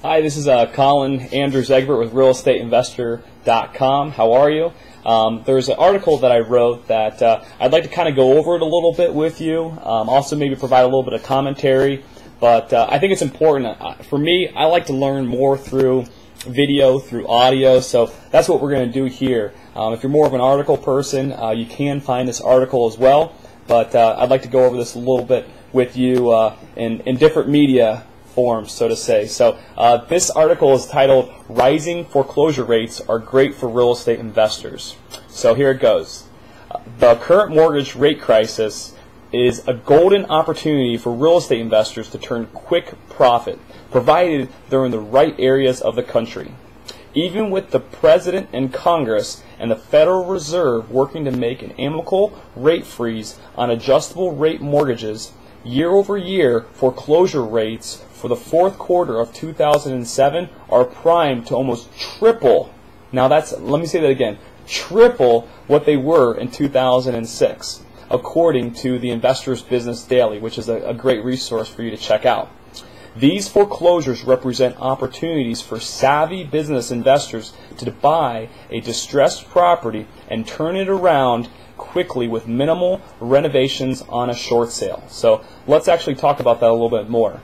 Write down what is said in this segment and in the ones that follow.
Hi, this is Colin Andrews Egbert with realestateinvestor.com. How are you? There's an article that I wrote that I'd like to kind of go over it a little bit with you, also maybe provide a little bit of commentary, but I think it's important. For me, I like to learn more through video, through audio, so that's what we're going to do here. If you're more of an article person, you can find this article as well, but I'd like to go over this a little bit with you in different media forms, so to say. So this article is titled "Rising Foreclosure Rates Are Great for Real Estate Investors." So here it goes. The current mortgage rate crisis is a golden opportunity for real estate investors to turn quick profit, provided they're in the right areas of the country. Even with the President and Congress and the Federal Reserve working to make an amicable rate freeze on adjustable rate mortgages, year over year, foreclosure rates for the fourth quarter of 2007 are primed to almost triple. Now let me say that again, triple what they were in 2006, according to the Investors Business Daily, which is a great resource for you to check out. These foreclosures represent opportunities for savvy business investors to buy a distressed property and turn it around quickly with minimal renovations on a short sale. So let's actually talk about that a little bit more.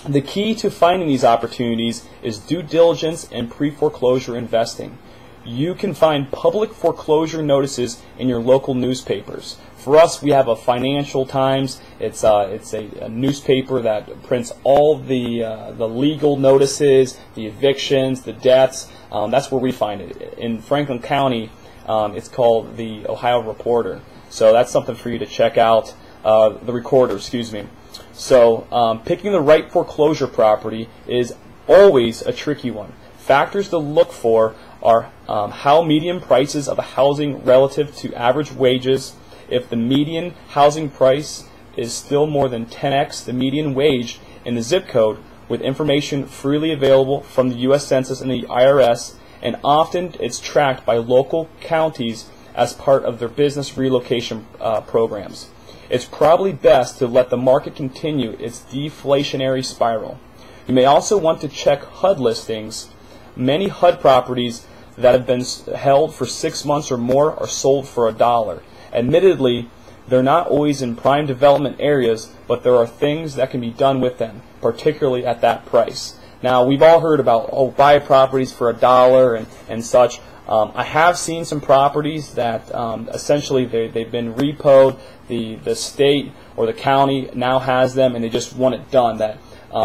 The key to finding these opportunities is due diligence and pre-foreclosure investing. You can find public foreclosure notices in your local newspapers. For us, we have a Financial Times. It's a newspaper that prints all the legal notices, the evictions, the deaths. That's where we find it. In Franklin County, it's called the Ohio Reporter. So that's something for you to check out. The Recorder, excuse me. So picking the right foreclosure property is always a tricky one. Factors to look for are how median prices of a housing relative to average wages. If the median housing price is still more than 10x the median wage in the zip code, with information freely available from the U.S. Census and the IRS, and often it's tracked by local counties as part of their business relocation programs. It's probably best to let the market continue its deflationary spiral. You may also want to check HUD listings. Many HUD properties that have been held for 6 months or more are sold for $1. Admittedly, they're not always in prime development areas, but there are things that can be done with them, particularly at that price. Now, we've all heard about, buy properties for $1 and such. I have seen some properties that essentially they've been repoed. The state or the county now has them, and they just want it done. That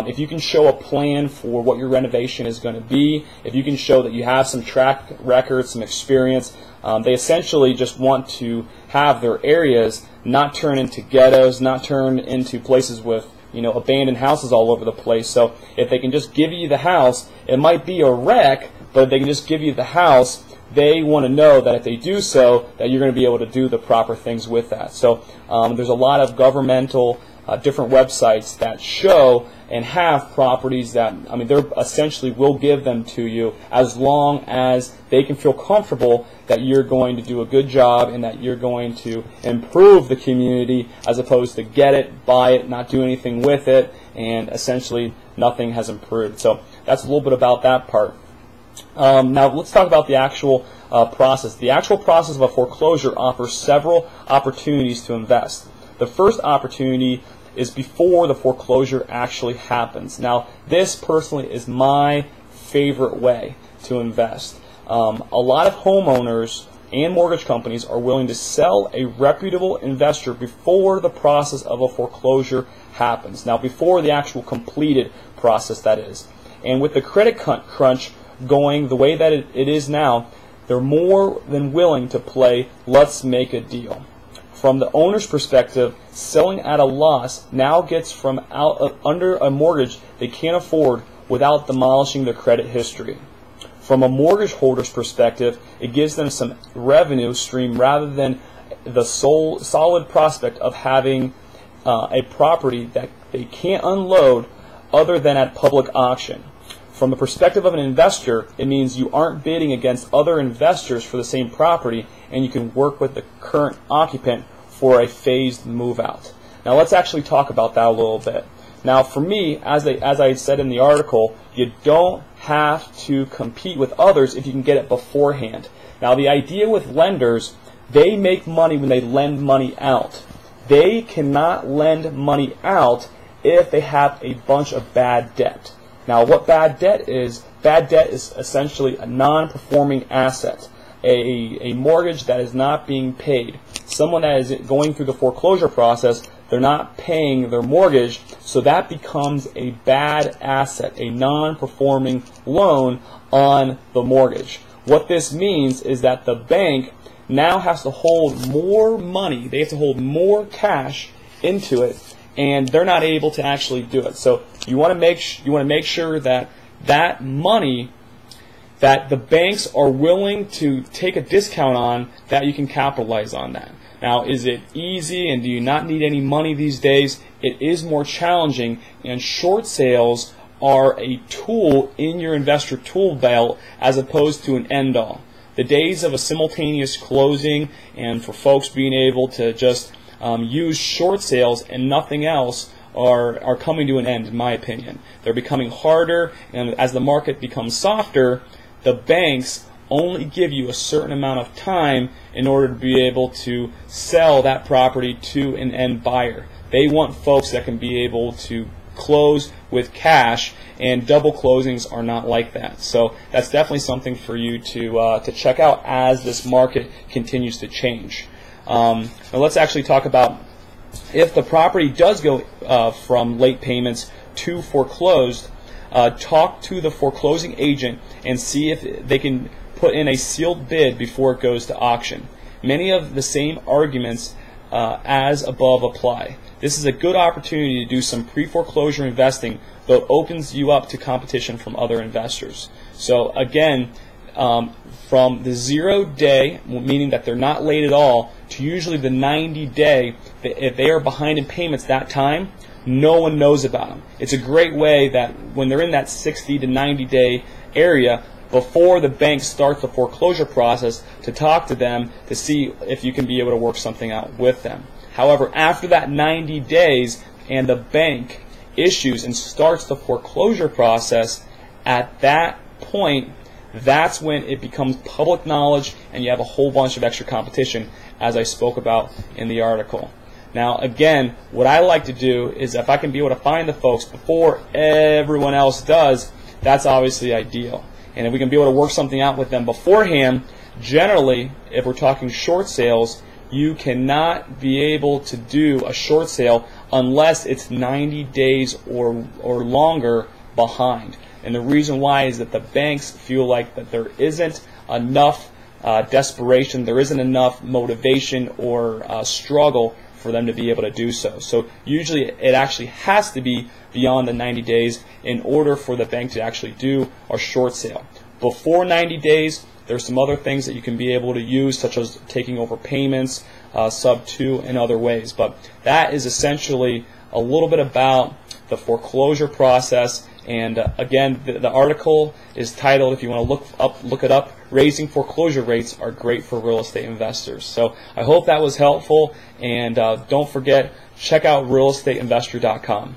if you can show a plan for what your renovation is going to be, if you can show that you have some track record, some experience, they essentially just want to have their areas not turn into ghettos, not turn into places with abandoned houses all over the place. So if they can just give you the house, it might be a wreck, but if they can just give you the house, they want to know that if they do so, that you're going to be able to do the proper things with that. So there's a lot of governmental different websites that show and have properties that, they're essentially will give them to you as long as they can feel comfortable that you're going to do a good job and that you're going to improve the community, as opposed to get it, buy it, not do anything with it, and essentially nothing has improved. So that's a little bit about that part. Now let's talk about the actual process. The actual process of a foreclosure offers several opportunities to invest. The first opportunity is before the foreclosure actually happens. Now, this personally is my favorite way to invest. A lot of homeowners and mortgage companies are willing to sell a reputable investor before the process of a foreclosure happens. Now, before the actual completed process, that is. And with the credit crunch going the way that it is now, they're more than willing to play let's make a deal. From the owner's perspective, selling at a loss now gets from under a mortgage they can't afford without demolishing their credit history. From a mortgage holder's perspective, it gives them some revenue stream rather than the solid prospect of having a property that they can't unload other than at public auction. From the perspective of an investor, it means you aren't bidding against other investors for the same property, and you can work with the current occupant for a phased move out. Now let's actually talk about that a little bit. Now, for me, as I said in the article, you don't have to compete with others if you can get it beforehand. Now, the idea with lenders, they make money when they lend money out. They cannot lend money out if they have a bunch of bad debt. Now, what bad debt is essentially a non-performing asset, a mortgage that is not being paid. Someone that is going through the foreclosure process, they're not paying their mortgage, so that becomes a bad asset, a non-performing loan on the mortgage. What this means is that the bank now has to hold more money, they have to hold more cash into it, and they're not able to actually do it. So you want to make sure that that money that the banks are willing to take a discount on, that you can capitalize on that. Now, is it easy and do you not need any money these days? It is more challenging, and short sales are a tool in your investor tool belt as opposed to an end-all. The days of a simultaneous closing and for folks being able to just use short sales and nothing else are coming to an end, in my opinion. They're becoming harder, and as the market becomes softer, the banks only give you a certain amount of time in order to be able to sell that property to an end buyer. They want folks that can be able to close with cash, and double closings are not like that. So that's definitely something for you to check out as this market continues to change. Now let's actually talk about if the property does go from late payments to foreclosed. Talk to the foreclosing agent and see if they can put in a sealed bid before it goes to auction. Many of the same arguments as above apply. This is a good opportunity to do some pre-foreclosure investing, though it opens you up to competition from other investors. So again, from the 0 day, meaning that they're not late at all, to usually the 90-day, if they are behind in payments that time, no one knows about them. It's a great way that when they're in that 60 to 90-day area, before the bank starts the foreclosure process, to talk to them to see if you can be able to work something out with them. However, after that 90 days and the bank issues and starts the foreclosure process, at that point, that's when it becomes public knowledge and you have a whole bunch of extra competition, as I spoke about in the article. Now, again, what I like to do is if I can be able to find the folks before everyone else does, that's obviously ideal. And if we can be able to work something out with them beforehand, generally, if we're talking short sales, you cannot be able to do a short sale unless it's 90 days or longer behind. And the reason why is that the banks feel like that there isn't enough desperation, there isn't enough motivation or struggle for them to be able to do so. So usually it actually has to be beyond the 90 days in order for the bank to actually do a short sale. Before 90 days, there's some other things that you can be able to use, such as taking over payments, sub-2, and other ways. But that is essentially a little bit about the foreclosure process. And again, the article is titled, if you want to look it up, Raising Foreclosure Rates Are Great for Real Estate Investors. So I hope that was helpful, and don't forget, check out realestateinvestor.com.